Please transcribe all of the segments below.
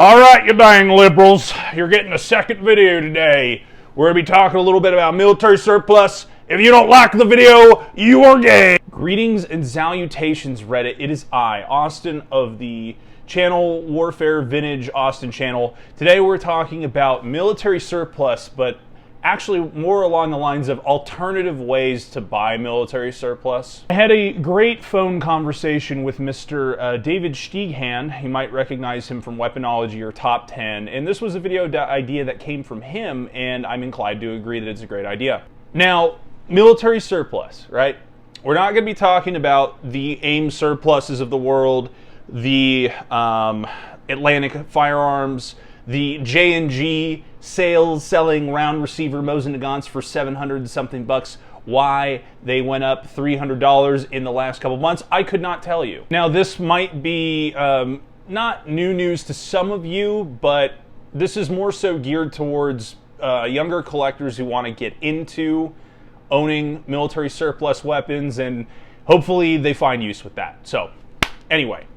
All right, you dang liberals, you're getting a second video today. We're going to be talking a little bit about military surplus. If you don't like the video, you are gay. Greetings and salutations, Reddit. It is I, Austin of the channel Warfare Vintage Austin channel. Today we're talking about military surplus, but actually more along the lines of alternative ways to buy military surplus. I had a great phone conversation with Mr. David Steeghan. You might recognize him from Weaponology or Top 10, and this was a video idea that came from him, and I'm inclined to agree that it's a great idea. Now, military surplus, right? We're not going to be talking about the AIM surpluses of the world, the Atlantic Firearms, the J&G sales selling round receiver Mosin Nagants for 700 something bucks. Why they went up $300 in the last couple months, I could not tell you. Now, this might be not new news to some of you, but this is more so geared towards younger collectors who want to get into owning military surplus weapons, and hopefully they find use with that. So, anyway.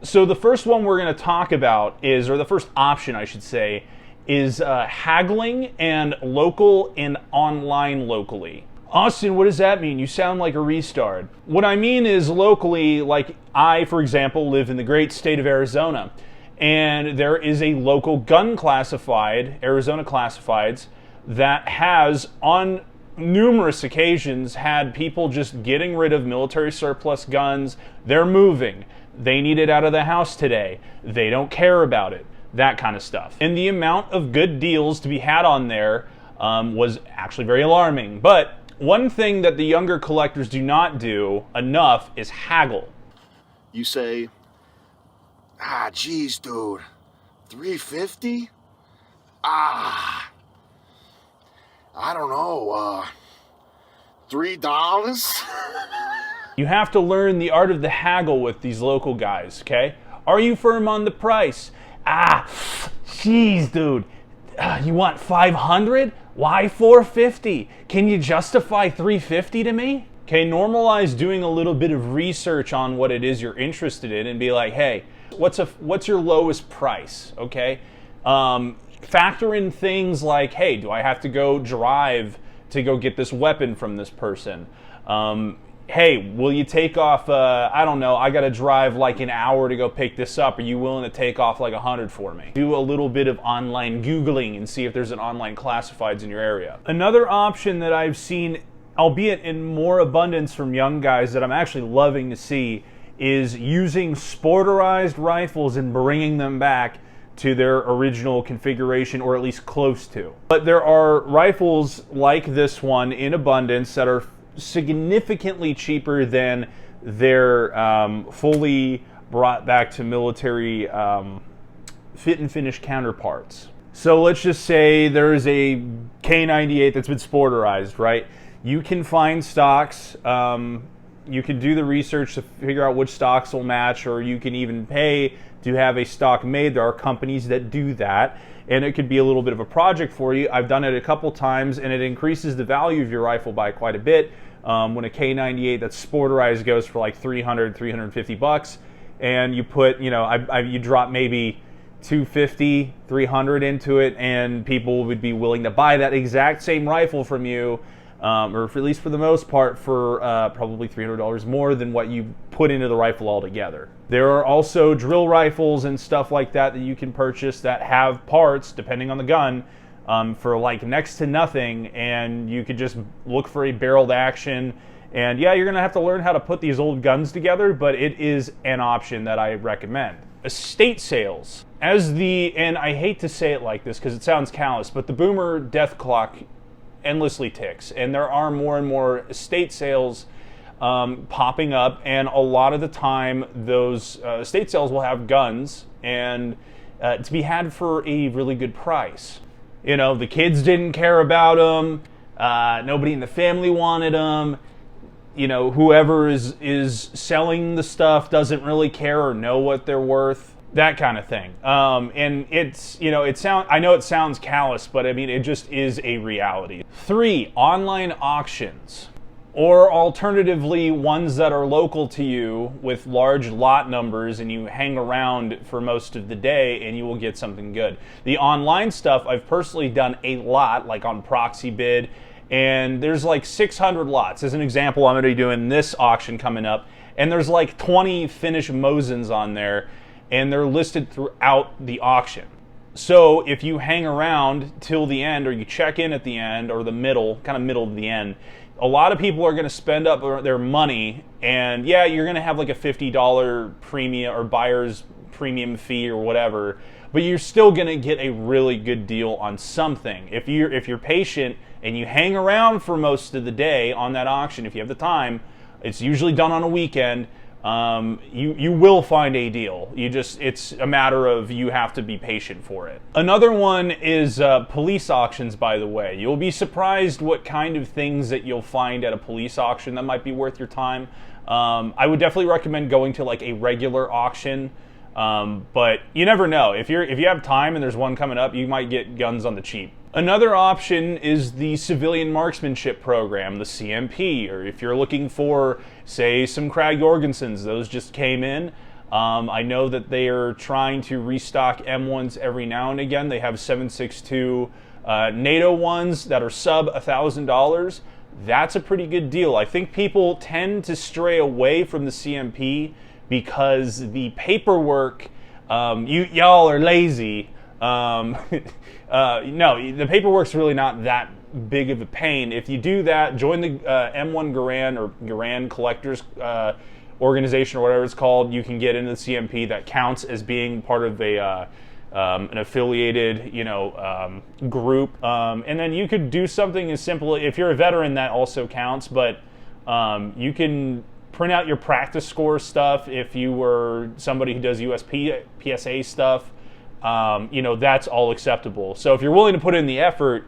So the first one we're going to talk about is, or the first option I should say, is haggling and local and online locally. Austin, what does that mean? You sound like a restart. What I mean is locally, like I, for example, live in the great state of Arizona, and there is a local gun classified, Arizona Classifieds, that has on numerous occasions had people just getting rid of military surplus guns. They're moving. They need it out of the house today. They don't care about it. That kind of stuff. And the amount of good deals to be had on there was actually very alarming. But one thing that the younger collectors do not do enough is haggle. You say, geez, dude, $350? I don't know, $3? You have to learn the art of the haggle with these local guys, okay? Are you firm on the price? Jeez, dude. You want 500? Why 450? Can you justify 350 to me? Okay, normalize doing a little bit of research on what it is you're interested in and be like, hey, what's your lowest price, okay? Factor in things like, hey, do I have to go drive to go get this weapon from this person? Hey, will you take off, I don't know, I gotta drive like an hour to go pick this up. Are you willing to take off like 100 for me? Do a little bit of online Googling and see if there's an online classifieds in your area. Another option that I've seen, albeit in more abundance from young guys that I'm actually loving to see, is using sporterized rifles and bringing them back to their original configuration, or at least close to. But there are rifles like this one in abundance that are significantly cheaper than their fully brought back to military fit and finish counterparts. So let's just say there's a K98 that's been sporterized, right? You can find stocks, you can do the research to figure out which stocks will match, or you can even pay to have a stock made. There are companies that do that, and it could be a little bit of a project for you. I've done it a couple times, and it increases the value of your rifle by quite a bit. When a K98 that's sporterized goes for like 300, 350 bucks, and you put, you drop maybe 250, 300 into it, and people would be willing to buy that exact same rifle from you, or for, at least for the most part, for probably $300 more than what you put into the rifle altogether. There are also drill rifles and stuff like that that you can purchase that have parts, depending on the gun, for like next to nothing, and you could just look for a barreled action. And yeah, you're gonna have to learn how to put these old guns together, but it is an option that I recommend. Estate sales. And I hate to say it like this because it sounds callous, but the boomer death clock endlessly ticks, and there are more and more estate sales popping up, and a lot of the time those estate sales will have guns and to be had for a really good price. You know, the kids didn't care about them, nobody in the family wanted them, whoever is selling the stuff doesn't really care or know what they're worth, that kind of thing. And it's, I know it sounds callous, but I mean, it just is a reality. 3, online auctions. Or alternatively, ones that are local to you with large lot numbers, and you hang around for most of the day and you will get something good. The online stuff I've personally done a lot, like on Proxybid, and there's like 600 lots. As an example, I'm going to be doing this auction coming up, and there's like 20 Finnish Mosins on there, and they're listed throughout the auction. So if you hang around till the end, or you check in at the end, or the middle, kind of middle of the end, a lot of people are going to spend up their money, and yeah, you're going to have like a $50 premium or buyer's premium fee or whatever, but you're still going to get a really good deal on something. If you're patient and you hang around for most of the day on that auction, if you have the time, it's usually done on a weekend. You will find a deal. It's a matter of you have to be patient for it. Another one is police auctions, by the way. You'll be surprised what kind of things that you'll find at a police auction that might be worth your time. I would definitely recommend going to like a regular auction, but you never know. If you have time and there's one coming up, you might get guns on the cheap. Another option is the Civilian Marksmanship Program, the CMP, or if you're looking for, say, some Krag Jorgensens, those just came in. I know that they are trying to restock M1s every now and again. They have 7.62 NATO ones that are sub $1,000. That's a pretty good deal. I think people tend to stray away from the CMP because the paperwork, y'all are lazy. No, the paperwork's really not that big of a pain. If you do that, join the M1 Garand or Garand Collectors organization or whatever it's called. You can get into the CMP. That counts as being part of a an affiliated, group. And then you could do something as simple. If you're a veteran, that also counts. But you can print out your practice score stuff. If you were somebody who does PSA stuff. That's all acceptable. So if you're willing to put in the effort,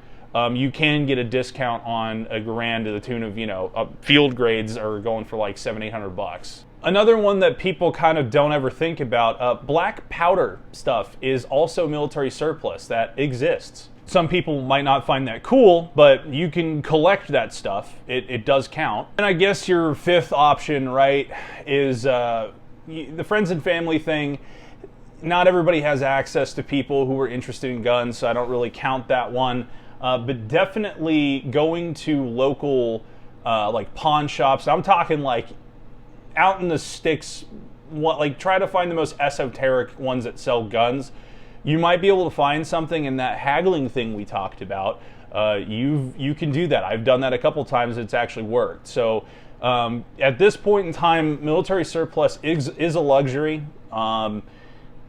you can get a discount on a Garand to the tune of, field grades are going for like $700-800. Another one that people kind of don't ever think about, black powder stuff is also military surplus that exists. Some people might not find that cool, but you can collect that stuff. It does count. And I guess your fifth option, right, is the friends and family thing. Not everybody has access to people who are interested in guns, so I don't really count that one. But definitely going to local like pawn shops. I'm talking like out in the sticks. Try to find the most esoteric ones that sell guns. You might be able to find something in that haggling thing we talked about. You can do that. I've done that a couple times. It's actually worked. So at this point in time, military surplus is a luxury. The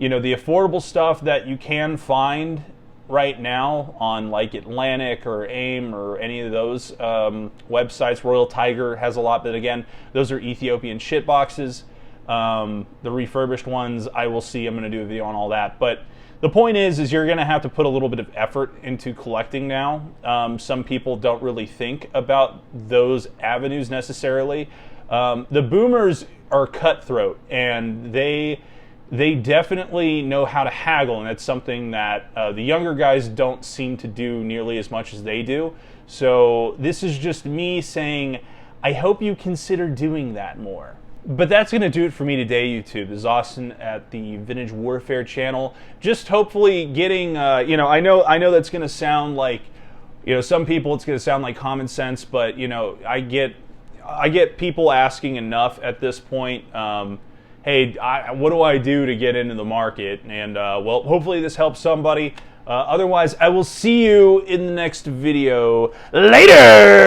affordable stuff that you can find right now on like Atlantic or AIM or any of those websites. Royal Tiger has a lot, but again, those are Ethiopian shit boxes. The refurbished ones, I will see. I'm going to do a video on all that. But the point is you're going to have to put a little bit of effort into collecting now. Some people don't really think about those avenues necessarily. The boomers are cutthroat, and they definitely know how to haggle, and that's something that the younger guys don't seem to do nearly as much as they do. So this is just me saying, I hope you consider doing that more. But that's going to do it for me today, YouTube. This is Austin at the Vintage Warfare channel. Just hopefully getting, I know that's going to sound like, some people it's going to sound like common sense, but, I get people asking enough at this point, hey, what do I do to get into the market? And, well, hopefully this helps somebody. Otherwise, I will see you in the next video. Later!